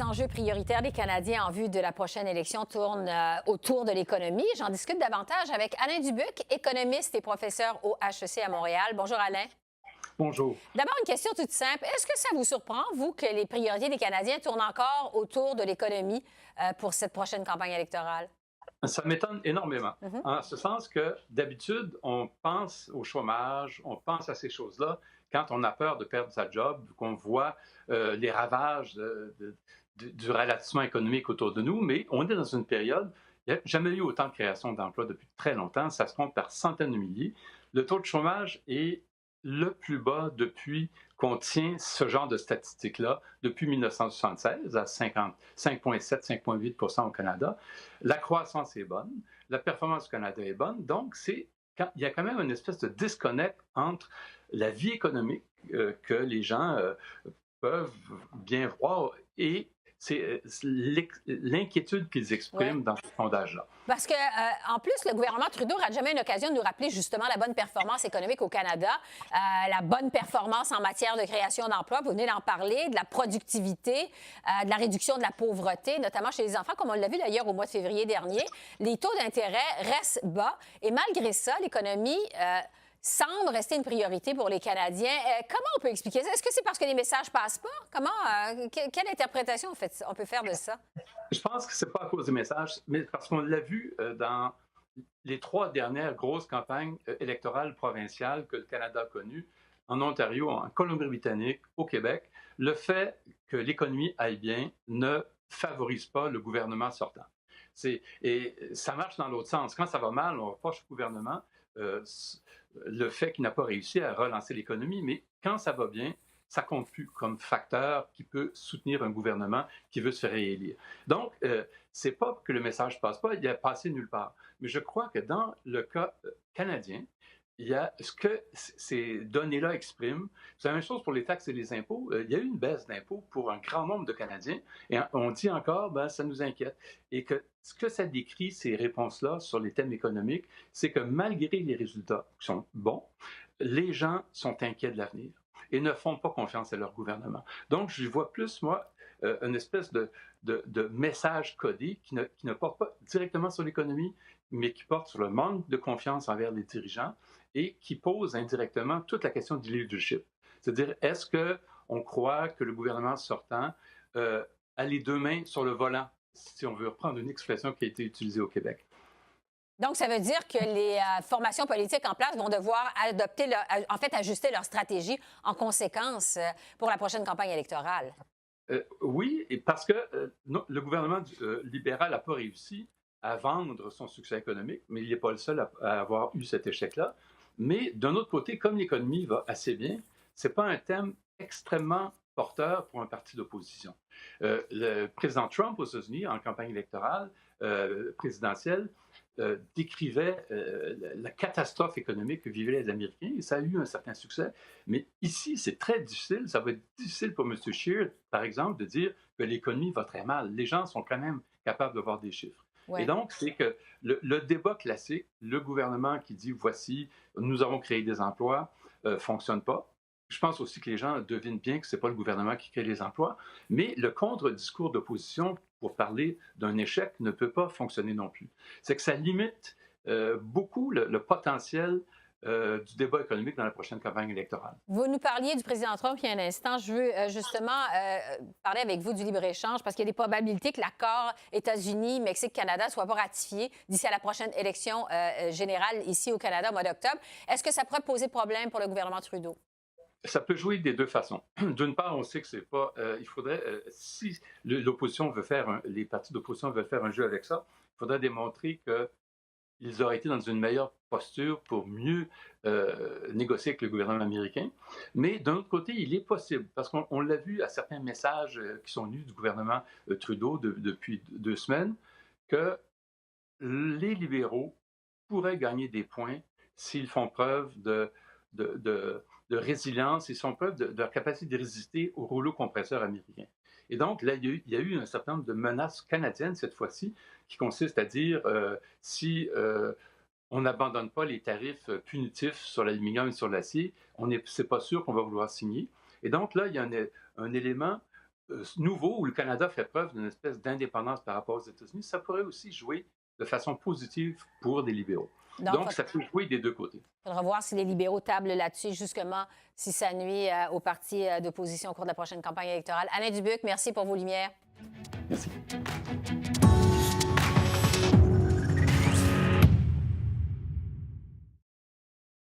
les enjeux prioritaires des Canadiens en vue de la prochaine élection tournent autour de l'économie. J'en discute davantage avec Alain Dubuc, économiste et professeur au HEC à Montréal. Bonjour Alain. Bonjour. D'abord, une question toute simple. Est-ce que ça vous surprend, vous, que les priorités des Canadiens tournent encore autour de l'économie pour cette prochaine campagne électorale? Ça m'étonne énormément, Mhm. en ce sens que d'habitude, on pense au chômage, on pense à ces choses-là quand on a peur de perdre sa job, qu'on voit les ravages du ralentissement économique autour de nous, mais on est dans une période, il n'y a jamais eu autant de création d'emplois depuis très longtemps, ça se compte par centaines de milliers. Le taux de chômage est le plus bas depuis qu'on tient ce genre de statistiques-là, depuis 1976, à 5,7-5,8 % au Canada. La croissance est bonne, la performance du Canada est bonne, donc il y a quand même une espèce de disconnect entre la vie économique que les gens peuvent bien voir et c'est l'inquiétude qu'ils Oui. expriment dans ce sondage-là. Parce que, en plus, le gouvernement Trudeau n'a jamais une occasion de nous rappeler justement la bonne performance économique au Canada, la bonne performance en matière de création d'emplois. Vous venez d'en parler, de la productivité, de la réduction de la pauvreté, notamment chez les enfants, comme on l'a vu d'ailleurs au mois de février dernier. Les taux d'intérêt restent bas et malgré ça, l'économie semble rester une priorité pour les Canadiens. Comment on peut expliquer ça? Est-ce que c'est parce que les messages passent pas? Quelle interprétation on peut faire de ça? Je pense que c'est pas à cause des messages, mais parce qu'on l'a vu dans les 3 dernières grosses campagnes électorales provinciales que le Canada a connues, en Ontario, en Colombie-Britannique, au Québec, le fait que l'économie aille bien ne favorise pas le gouvernement sortant. Et ça marche dans l'autre sens. Quand ça va mal, on reproche au gouvernement euh, le fait qu'il n'a pas réussi à relancer l'économie, mais quand ça va bien, ça compte plus comme facteur qui peut soutenir un gouvernement qui veut se réélire. Donc, c'est pas que le message passe pas, il a passé nulle part. Mais je crois que dans le cas canadien, il y a ce que ces données-là expriment. C'est la même chose pour les taxes et les impôts. Il y a eu une baisse d'impôts pour un grand nombre de Canadiens et on dit encore, ben, ça nous inquiète. Et que ce que ça décrit, ces réponses-là sur les thèmes économiques, c'est que malgré les résultats qui sont bons, les gens sont inquiets de l'avenir et ne font pas confiance à leur gouvernement. Donc, je vois plus, moi, une espèce de message codé qui ne porte pas directement sur l'économie, mais qui porte sur le manque de confiance envers les dirigeants et qui pose indirectement toute la question du leadership. C'est-à-dire, est-ce qu'on croit que le gouvernement sortant a les deux mains sur le volant, si on veut reprendre une expression qui a été utilisée au Québec? Donc, ça veut dire que les formations politiques en place vont devoir ajuster leur stratégie en conséquence pour la prochaine campagne électorale. Oui, et parce que le gouvernement libéral n'a pas réussi à vendre son succès économique, mais il n'est pas le seul à avoir eu cet échec-là. Mais d'un autre côté, comme l'économie va assez bien, ce n'est pas un thème extrêmement porteur pour un parti d'opposition. Le président Trump aux États-Unis, en campagne électorale présidentielle, décrivait la catastrophe économique que vivaient les Américains et ça a eu un certain succès. Mais ici, c'est très difficile. Ça va être difficile pour M. Scheer, par exemple, de dire que l'économie va très mal. Les gens sont quand même capables de voir des chiffres. Et Ouais. donc, c'est que le débat classique, le gouvernement qui dit voici, nous avons créé des emplois, fonctionne pas. Je pense aussi que les gens devinent bien que ce n'est pas le gouvernement qui crée les emplois, mais le contre-discours d'opposition pour parler d'un échec ne peut pas fonctionner non plus. C'est que ça limite beaucoup le potentiel du débat économique dans la prochaine campagne électorale. Vous nous parliez du président Trump il y a un instant. Je veux justement parler avec vous du libre-échange parce qu'il y a des probabilités que l'accord États-Unis, Mexique-Canada ne soit pas ratifié d'ici à la prochaine élection générale ici au Canada au mois d'octobre. Est-ce que ça pourrait poser problème pour le gouvernement Trudeau? Ça peut jouer des deux façons. D'une part, on sait que c'est pas. Il faudrait, si l'opposition veut faire, les partis d'opposition veulent faire un jeu avec ça, il faudrait démontrer qu'ils auraient été dans une meilleure posture pour mieux négocier avec le gouvernement américain. Mais d'un autre côté, il est possible, parce qu'on l'a vu à certains messages qui sont venus du gouvernement Trudeau depuis 2 semaines, que les libéraux pourraient gagner des points s'ils font preuve de, de résilience, ils font preuve de leur capacité de résister au rouleau compresseur américain. Et donc, là, il y a eu un certain nombre de menaces canadiennes cette fois-ci, qui consistent à dire si on n'abandonne pas les tarifs punitifs sur l'aluminium et sur l'acier, c'est pas sûr qu'on va vouloir signer. Et donc là, il y a un élément nouveau où le Canada fait preuve d'une espèce d'indépendance par rapport aux États-Unis, ça pourrait aussi jouer de façon positive pour des libéraux. Donc ça peut jouer des deux côtés. Il faudra voir si les libéraux tablent là-dessus, justement, si ça nuit aux partis d'opposition au cours de la prochaine campagne électorale. Alain Dubuc, merci pour vos lumières. Merci.